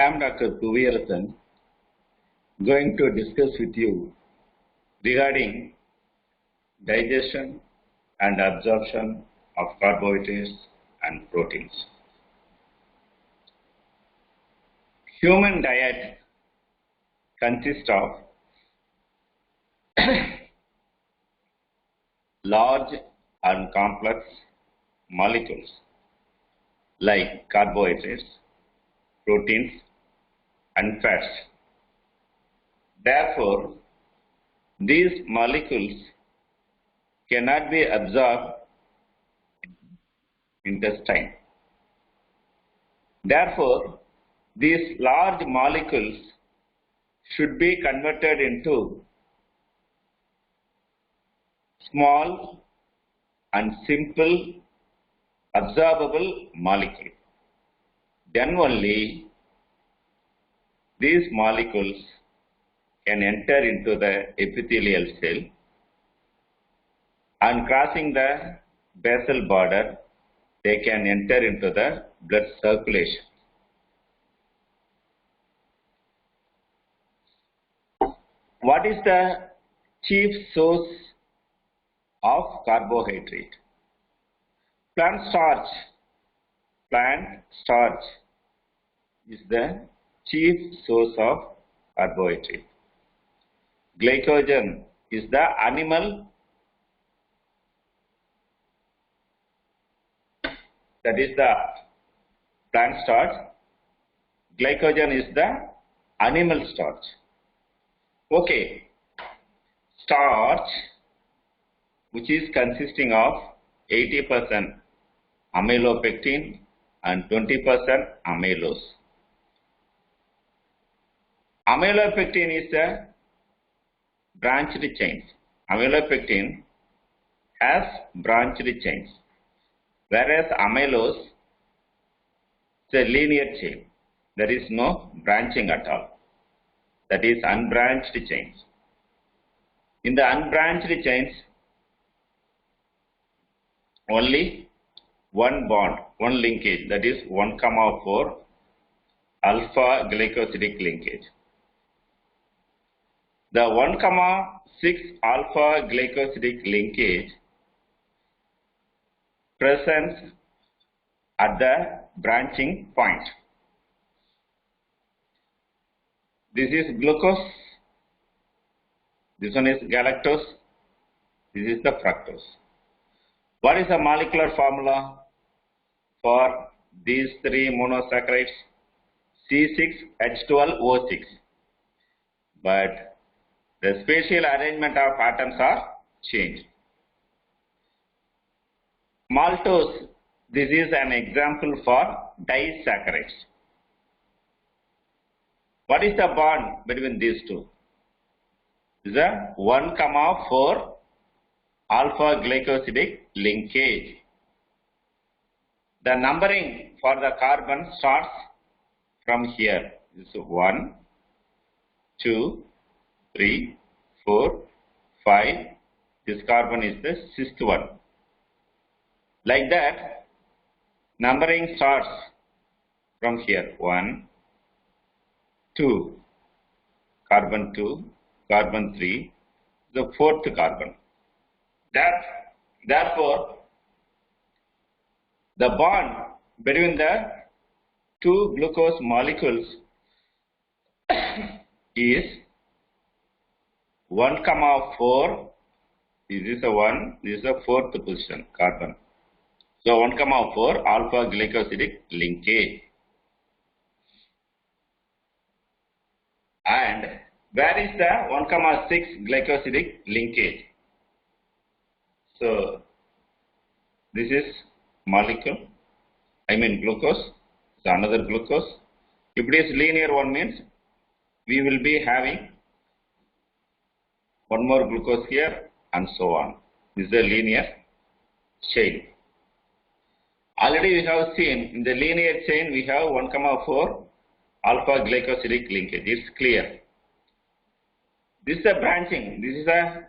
am Dr. Puviyarathan, going to discuss with you regarding digestion and absorption of carbohydrates and proteins. Human diet consists of large and complex molecules like carbohydrates, proteins, and fats. Therefore, these molecules cannot be absorbed in intestine. Therefore, these large molecules should be converted into small and simple absorbable molecule. Then only these molecules can enter into the epithelial cell and crossing the basal border, they can enter into the blood circulation. What is the chief source of carbohydrate? Plant starch is the chief source of carbohydrate. Glycogen is the animal, that is the plant starch. Glycogen is the animal starch. Okay, starch, which is consisting of 80% amylopectin and 20% amylose. Amylopectin is a branched chain. Amylopectin has branched chains, whereas amylose is a linear chain. There is no branching at all. That is unbranched chains. In the unbranched chains, only one bond, one linkage, that is 1,4 alpha glycosidic linkage. The 1,6 alpha glycosidic linkage presents at the branching point. This is glucose, this one is galactose, this is the fructose. What is the molecular formula for these three monosaccharides? C6H12O6. But the spatial arrangement of atoms are changed. Maltose, this is an example for disaccharides. What is the bond between these two? This is a 1,4 alpha glycosidic linkage. The numbering for the carbon starts from here. This is 1, 2, 3, 4, 5. This carbon is the sixth one. Like that, numbering starts from here. 1, 2, carbon 2, carbon 3, the fourth carbon. Therefore, the bond between the two glucose molecules is 1,4. This is a 1, this is a fourth position, carbon. So 1,4 alpha glycosidic linkage. And where is the 1,6 glycosidic linkage? So this is molecule, glucose, so another glucose. If it is linear one means we will be having one more glucose here and so on. This is a linear chain. Already we have seen in the linear chain we have 1,4 alpha glycosidic linkage. It's clear. This is a branching. This is a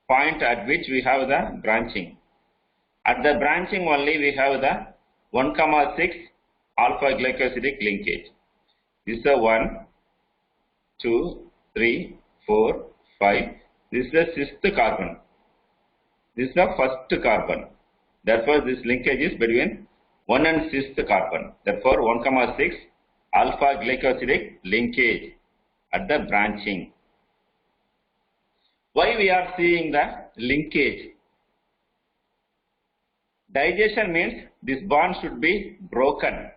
point at which we have the branching. At the branching only we have the 1,6 alpha glycosidic linkage. This is the 1, 2, 3, 4, 5. This is the 6th carbon. This is the 1st carbon. Therefore, this linkage is between 1 and 6th carbon. Therefore, 1,6 alpha glycosidic linkage at the branching. Why we are seeing the linkage? Digestion means this bond should be broken,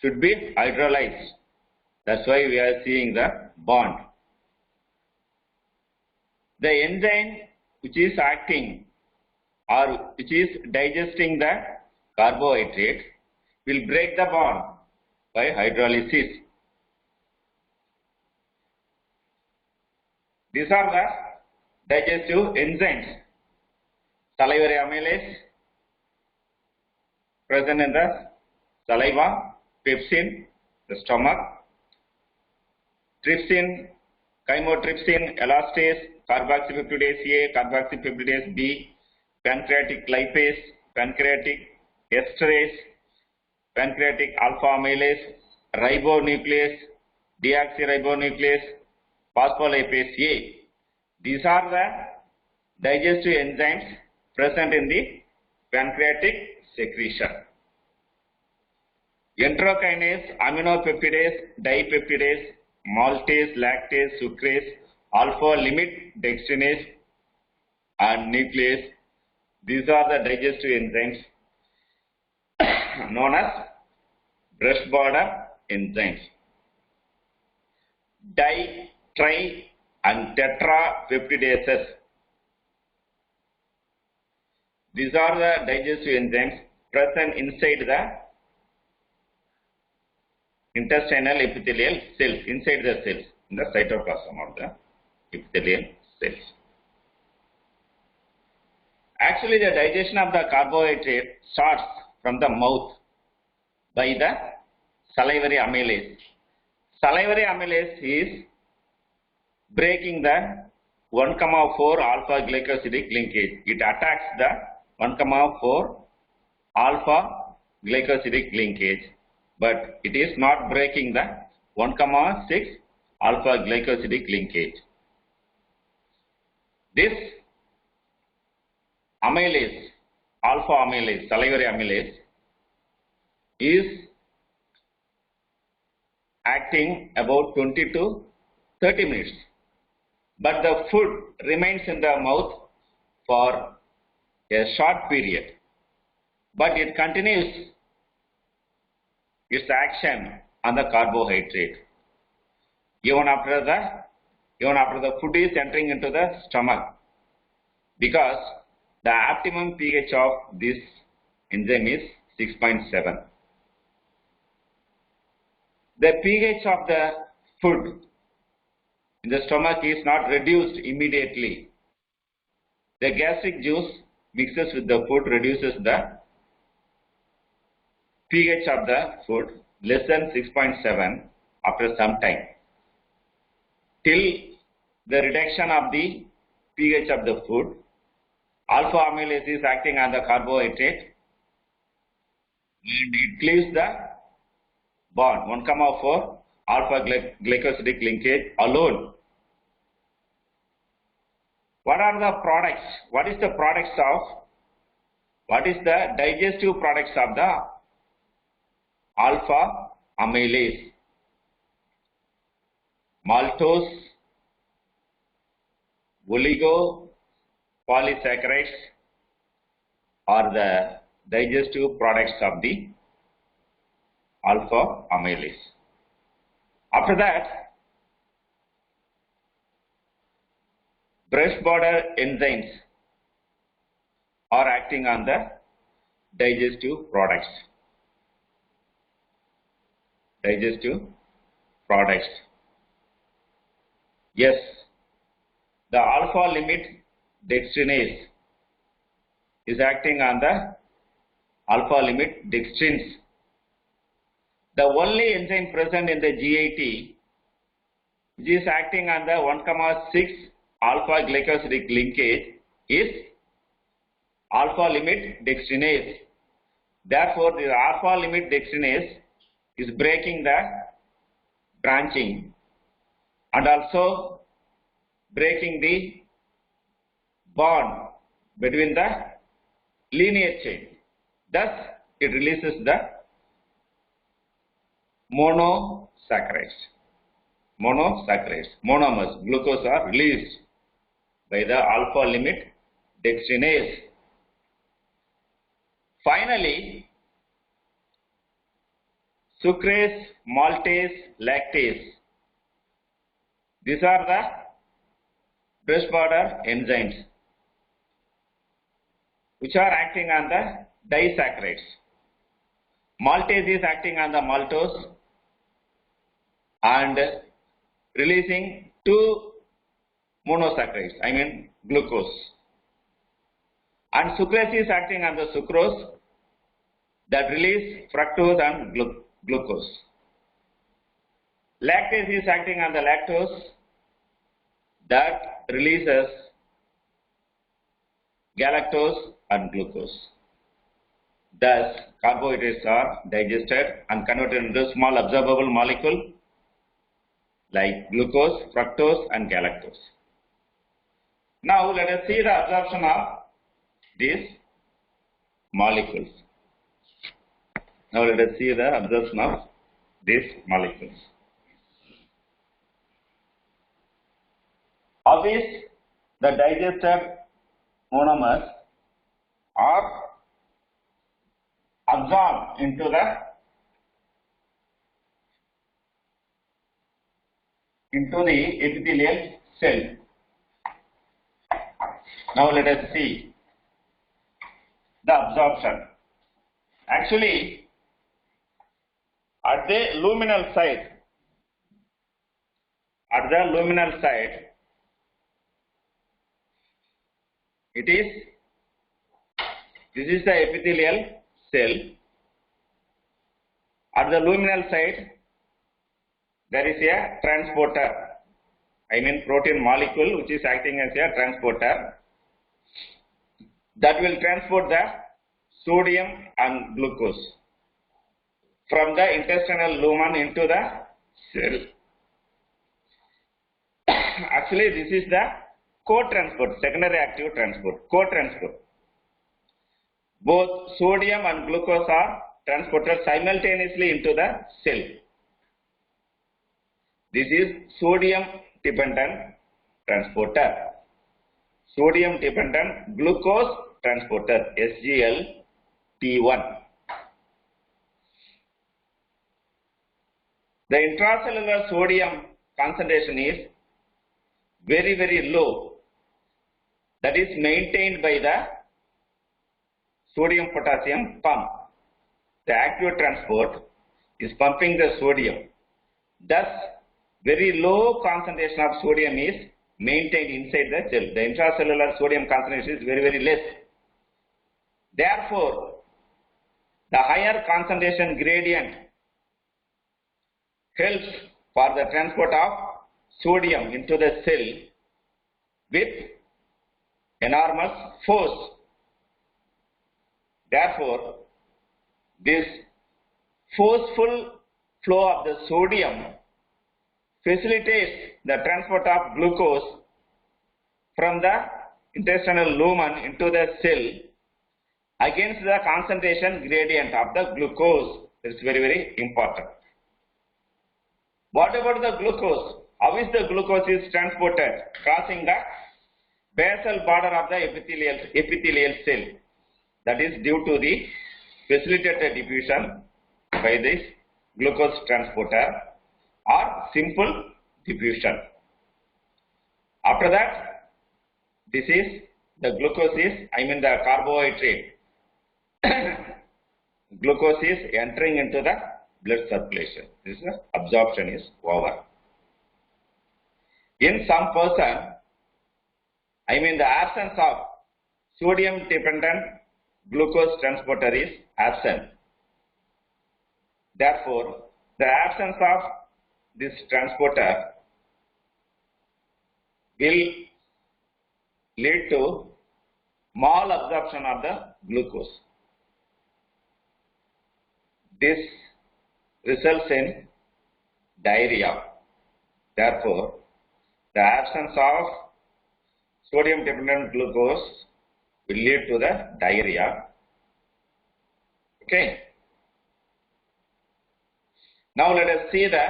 should be hydrolyzed. That's why we are seeing the bond. The enzyme which is acting or which is digesting the carbohydrate will break the bond by hydrolysis. These are the digestive enzymes. Salivary amylase present in the saliva, pepsin, the stomach, trypsin, chymotrypsin, elastase, carboxypeptidase A, carboxypeptidase B, pancreatic lipase, pancreatic esterase, pancreatic alpha amylase, ribonuclease, deoxyribonuclease, phospholipase A. These are the digestive enzymes present in the pancreatic secretion. Enterokinase, aminopeptidase, dipeptidase, maltase, lactase, sucrase, alpha limit dextrinase and nuclease. These are the digestive enzymes known as brush border enzymes. Di, tri and tetrapeptidases. These are the digestive enzymes present inside the intestinal epithelial cells, inside the cells, in the cytoplasm of the epithelial cells. Actually, the digestion of the carbohydrate starts from the mouth by the salivary amylase. Salivary amylase is breaking the 1,4 alpha glycosidic linkage. It attacks the 1,4 alpha glycosidic linkage, but it is not breaking the 1,6 alpha glycosidic linkage. This amylase, alpha amylase, salivary amylase, is acting about 20 to 30 minutes. But the food remains in the mouth for a short period. But it continues its action on the carbohydrate. Even after the food is entering into the stomach, because the optimum pH of this enzyme is 6.7. The pH of the food in the stomach is not reduced immediately. The gastric juice mixes with the food, reduces the pH of the food less than 6.7 after some time, till the reduction of the pH of the food. Alpha amylase is acting on the carbohydrate and it cleaves the bond 1,4 alpha glycosidic linkage alone. What are the products? What is the digestive products of the alpha amylase? Maltose, oligopolysaccharides are the digestive products of the alpha amylase. After that, brush border enzymes are acting on the digestive products. Digestive products. Yes, the alpha limit dextrinase is acting on the alpha limit dextrins. The only enzyme present in the GIT which is acting on the 1,6 alpha glycosidic linkage is alpha limit dextrinase. Therefore, the alpha limit dextrinase is breaking the branching and also breaking the bond between the linear chain. Thus, it releases the monosaccharides. Monomers, glucose are released by the alpha limit dextrinase. Finally, sucrase, maltase, lactase. These are the brush border enzymes which are acting on the disaccharides. Maltase is acting on the maltose and releasing two monosaccharides, I mean glucose. And sucrase is acting on the sucrose that release fructose and glucose. Lactase is acting on the lactose that releases galactose and glucose. Thus, carbohydrates are digested and converted into small absorbable molecule like glucose, fructose and galactose. Now, let us see the absorption of these molecules. Now, let us see the absorption of these molecules. Of these, the digested monomers are absorbed into the epithelial cell. Now let us see the absorption. Actually, at the luminal side, this is the epithelial cell. At the luminal side, there is a transporter, I mean protein molecule which is acting as a transporter that will transport the sodium and glucose from the intestinal lumen into the cell. Actually, this is the co-transport, secondary active transport, co-transport. Both sodium and glucose are transported simultaneously into the cell. This is sodium dependent transporter. Sodium dependent glucose transporter, SGLT1. The intracellular sodium concentration is very, very low. That is maintained by the sodium potassium pump. The active transport is pumping the sodium. Thus, very low concentration of sodium is maintained inside the cell. The intracellular sodium concentration is very, very less. Therefore, the higher concentration gradient helps for the transport of sodium into the cell with enormous force. Therefore, this forceful flow of the sodium facilitates the transport of glucose from the intestinal lumen into the cell against the concentration gradient of the glucose. This is very, very important. What about the glucose? How is the glucose is transported crossing the basal border of the epithelial cell? That is due to the facilitated diffusion by this glucose transporter or simple diffusion. After that, this is the glucose is, I mean the carbohydrate. Glucose is entering into the blood circulation. This is absorption is over. In some person, I mean the absence of sodium dependent glucose transporter is absent. Therefore, the absence of this transporter will lead to malabsorption of the glucose. This results in diarrhea. Therefore, the absence of sodium dependent glucose will lead to the diarrhea. Okay. Now let us see the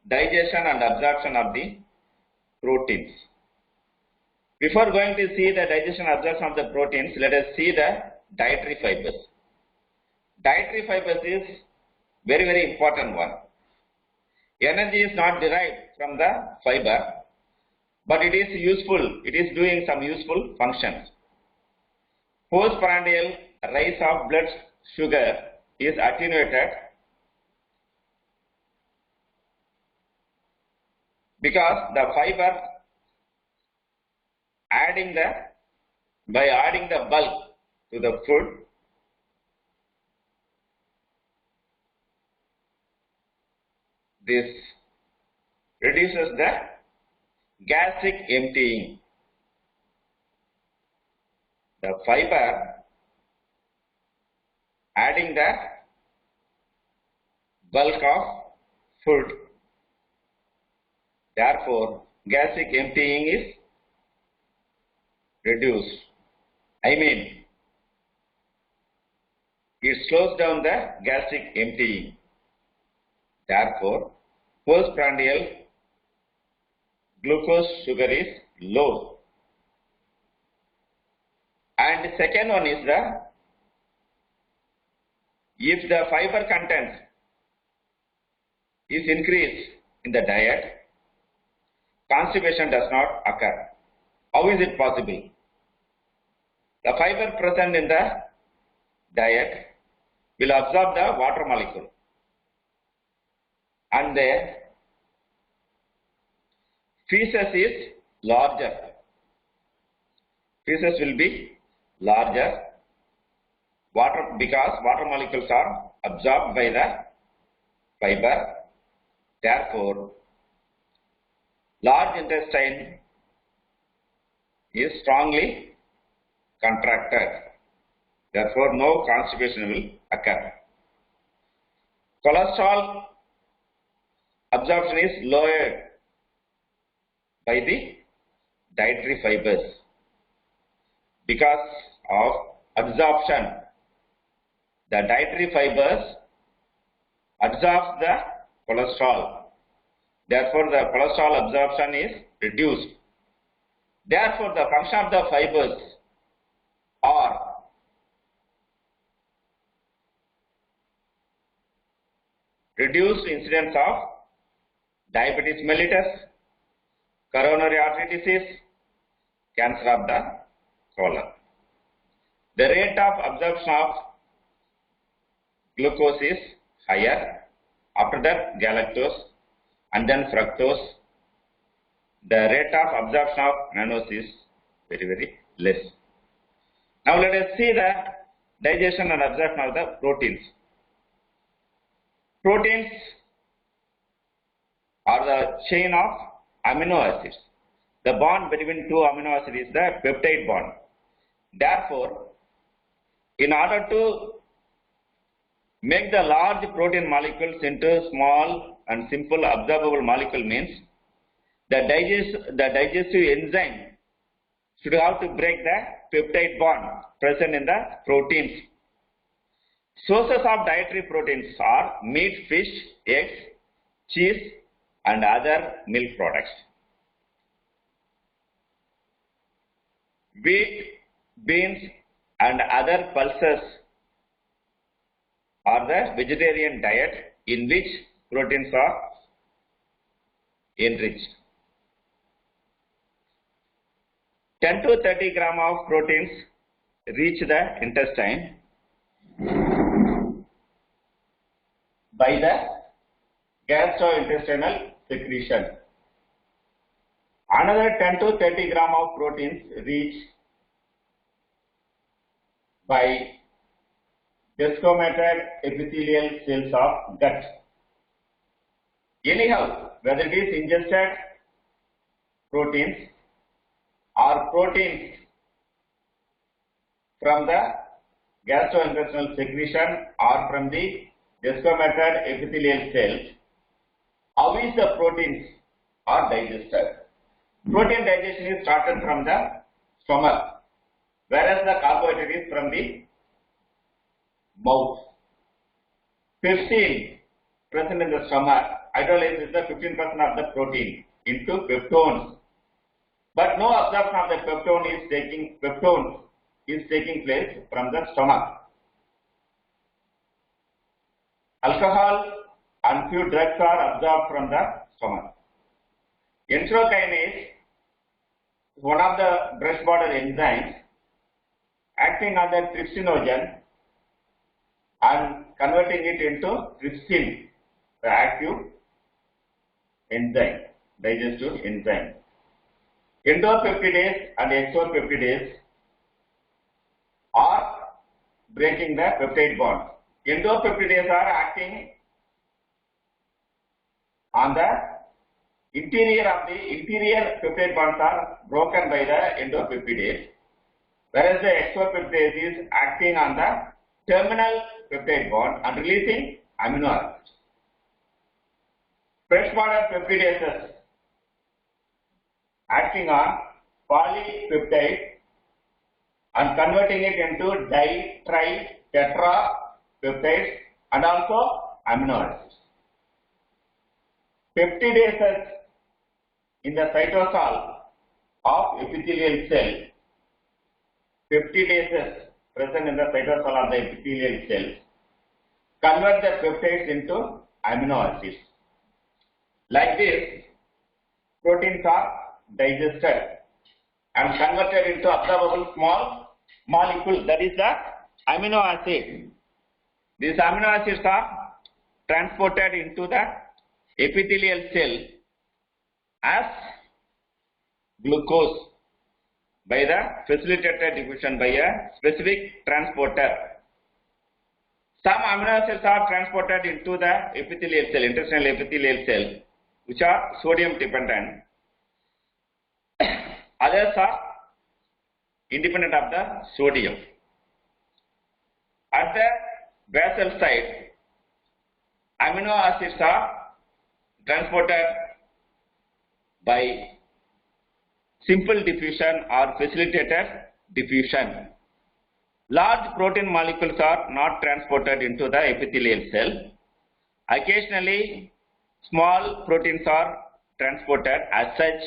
digestion and absorption of the proteins. Before going to see the digestion and absorption of the proteins, let us see the dietary fibers. Dietary fibers is very important one. Energy is not derived from the fiber, but it is useful. It is doing some useful functions. Postprandial rise of blood sugar is attenuated because the fiber by adding the bulk to the food, this reduces the gastric emptying. The fiber adding the bulk of food. Therefore, gastric emptying is reduced. It slows down the gastric emptying. Therefore, postprandial glucose sugar is low. And the second one is if the fiber content is increased in the diet, constipation does not occur. How is it possible? The fiber present in the diet will absorb the water molecule, and the feces is larger. Feces will be larger because water molecules are absorbed by the fiber. Therefore, large intestine is strongly contracted. Therefore, no constipation will occur. Cholesterol absorption is lowered by the dietary fibers because of absorption. The dietary fibers absorb the cholesterol. Therefore, the cholesterol absorption is reduced. Therefore, the function of the fibers are reduced incidence of diabetes mellitus, coronary artery disease, cancer of the colon. The rate of absorption of glucose is higher, after that galactose, and then fructose. The rate of absorption of mannose is very less. Now let us see the digestion and absorption of the proteins. Proteins are the chain of amino acids. The bond between two amino acids is the peptide bond. Therefore, in order to make the large protein molecules into small and simple absorbable molecule means the digestive enzyme should have to break the peptide bond present in the proteins. Sources of dietary proteins are meat, fish, eggs, cheese, and other milk products. Wheat, beans, and other pulses are the vegetarian diet in which proteins are enriched. 10 to 30 gram of proteins reach the intestine by the gastrointestinal secretion. Another 10 to 30 gram of proteins reach by desquamated epithelial cells of gut. Anyhow, whether it is ingested proteins or proteins from the gastrointestinal secretion or from the desquamated epithelial cells. How is the proteins are digested? Protein digestion is started from the stomach, whereas the carbohydrate is from the mouth. 15 present in the stomach hydrolyzes the 15% of the protein into peptones, but no absorption of the peptone is taking place from the stomach. Alcohol and few drugs are absorbed from the stomach. Enterokinase is one of the brush border enzymes acting on the trypsinogen and converting it into trypsin, the active enzyme, digestive enzyme. Endopeptidase and exopeptidase are breaking the peptide bond. Endopeptidase are acting on the interior peptide bonds are broken by the endopeptidase, whereas the exopeptidase is acting on the terminal peptide bond and releasing amino acids. Fresh border peptidases acting on polypeptide and converting it into di, tri, tetra peptides and also amino acids. Peptidases in the cytosol of epithelial cell, peptidases present in the cytosol of the epithelial cells convert the peptides into amino acids. Like this, proteins are digested and converted into absorbable small molecule, that is the amino acid. These amino acids are transported into the epithelial cell as glucose by the facilitated diffusion by a specific transporter. Some amino acids are transported into the epithelial cell, intestinal epithelial cell, which are sodium dependent. Others are independent of the sodium. At the basal site, amino acids are transported by simple diffusion or facilitated diffusion. Large protein molecules are not transported into the epithelial cell. Occasionally, small proteins are transported as such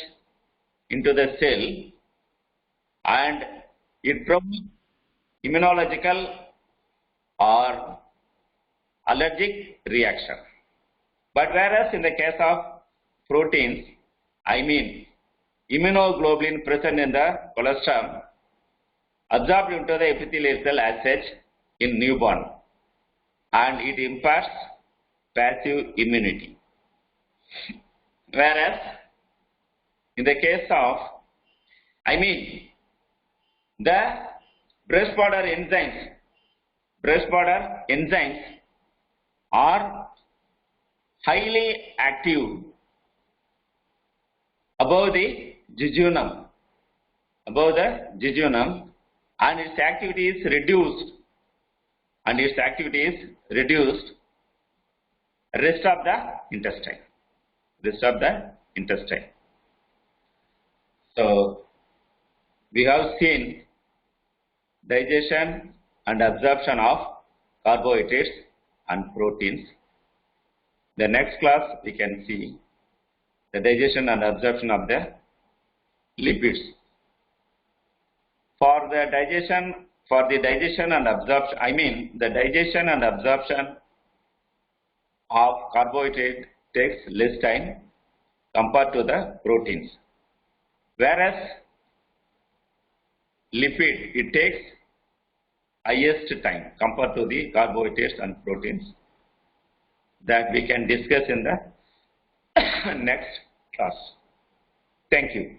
into the cell, and it promotes immunological or allergic reaction. But whereas in the case of proteins, immunoglobulin present in the colostrum absorbed into the epithelial cell as such in newborn, and it imparts passive immunity. Whereas in the case of the brush border enzymes are highly active above the jejunum, and its activity is reduced, rest of the intestine. So we have seen digestion and absorption of carbohydrates and proteins. The next class we can see the digestion and absorption of the lipids. For the digestion and absorption of carbohydrate takes less time compared to the proteins, whereas lipid, it takes highest time compared to the carbohydrates and proteins, that we can discuss in the next class. Thank you.